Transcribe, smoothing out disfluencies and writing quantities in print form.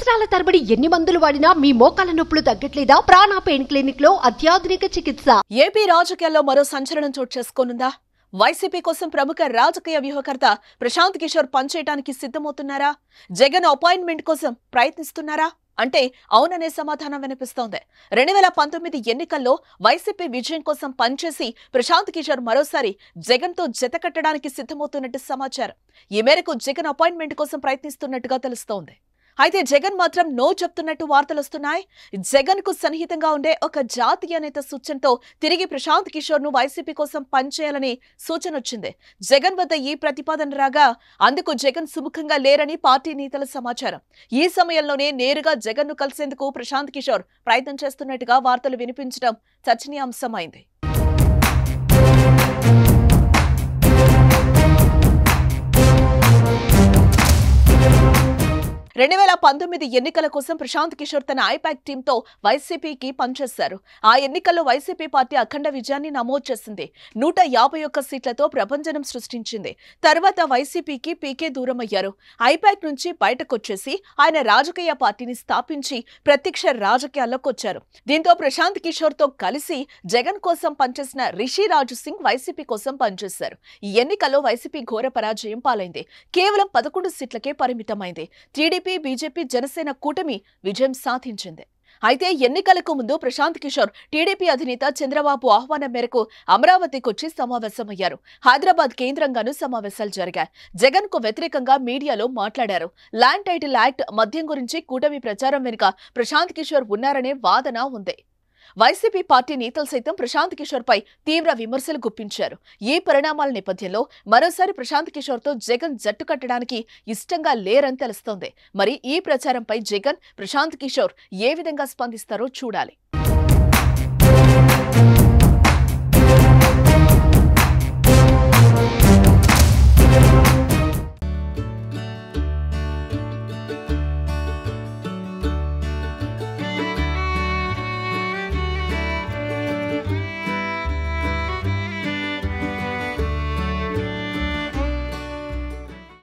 సంవత్సరాల తరబడి ఎన్ని మందులు వాడినా మీ మోకాల నొప్పులు తగ్గట్లేదా? ప్రాణ పెయిన్ క్లినిక్ లో అత్యాధునిక చికిత్స. ఏపీ రాజకీయాల్లో మరో సంచలనం చోటు చేసుకోనుందా? వైసీపీ కోసం ప్రముఖ రాజకీయ వ్యూహకర్త ప్రశాంత్ కిషోర్ పనిచేయడానికి సిద్ధమవుతున్నారా? జగన్ అపాయింట్మెంట్ కోసం ప్రయత్నిస్తున్నారా అంటే అవుననే సమాధానం వినిపిస్తోంది. 2019 ఎన్నికల్లో వైసీపీ విజయం కోసం పనిచేసి ప్రశాంత్ కిషోర్ మరోసారి జగన్ తో జత కట్టడానికి సిద్ధమవుతున్నట్టు సమాచారం. ఈ మేరకు జగన్ అపాయింట్మెంట్ కోసం ప్రయత్నిస్తున్నట్టుగా తెలుస్తోంది. అయితే జగన్ మాత్రం నో చెప్తున్నట్టు వార్తలొస్తున్నాయి. జగన్ కు సన్నిహితంగా ఉండే ఒక జాతీయ నేత సూచనతో తిరిగి ప్రశాంత్ కిషోర్ ను వైసీపీ కోసం పనిచేయాలని సూచన వచ్చింది. జగన్ వద్ద ఈ ప్రతిపాదన రాగా అందుకు జగన్ సుముఖంగా లేరని పార్టీ నేతల సమాచారం. ఈ సమయంలోనే నేరుగా జగన్ ను కలిసేందుకు ప్రశాంత్ కిషోర్ ప్రయత్నం చేస్తున్నట్టుగా వార్తలు వినిపించడం చర్చనీయాంశమైంది. 2019 ఎన్నికల కోసం ప్రశాంత్ కిషోర్ తన ఐపాక్ టీంతో వైసీపీకి పనిచేశారు. ఆ ఎన్నికల్లో వైసీపీ పార్టీ అఖండ విజయాన్ని నమోదు చేసింది. 151 సీట్లతో ప్రభంజనం సృష్టించింది. తర్వాత వైసీపీకి పీకే దూరమయ్యారు. ఐపాక్ నుంచి బయటకొచ్చేసి ఆయన రాజకీయ పార్టీని స్థాపించి ప్రత్యక్ష రాజకీయాల్లోకి వచ్చారు. దీంతో ప్రశాంత్ కిషోర్ తో కలిసి జగన్ కోసం పనిచేసిన రిషి రాజు సింగ్ వైసీపీ కోసం పనిచేశారు. ఈ ఎన్నికల్లో వైసీపీ ఘోర పరాజయం పాలైంది. కేవలం 11 సీట్లకే పరిమితమైంది. టీడీపీ, బీజేపీ, జనసేన కూటమి విజయం సాధించింది. అయితే ఎన్నికలకు ముందు ప్రశాంత్ కిషోర్ టీడీపీ అధినేత చంద్రబాబు ఆహ్వానం మేరకు అమరావతికొచ్చి సమావేశమయ్యారు. హైదరాబాద్ కేంద్రంగానూ సమావేశాలు జరిగాయి. జగన్ కు వ్యతిరేకంగా మీడియాలో మాట్లాడారు. ల్యాండ్ టైటిల్ యాక్ట్, మద్యం గురించి కూటమి ప్రచారం వెనుక ప్రశాంత్ కిషోర్ ఉన్నారనే వాదన ఉంది. వైసీపీ పార్టీ నేతలు సైతం ప్రశాంత్ కిషోర్ పై తీవ్ర విమర్శలు గుప్పించారు. ఈ పరిణామాల నేపథ్యంలో మరోసారి ప్రశాంత్ కిషోర్ తో జగన్ జట్టు కట్టడానికి ఇష్టంగా లేరని తెలుస్తోంది. మరి ఈ ప్రచారంపై జగన్, ప్రశాంత్ కిషోర్ ఏ విధంగా స్పందిస్తారో చూడాలి.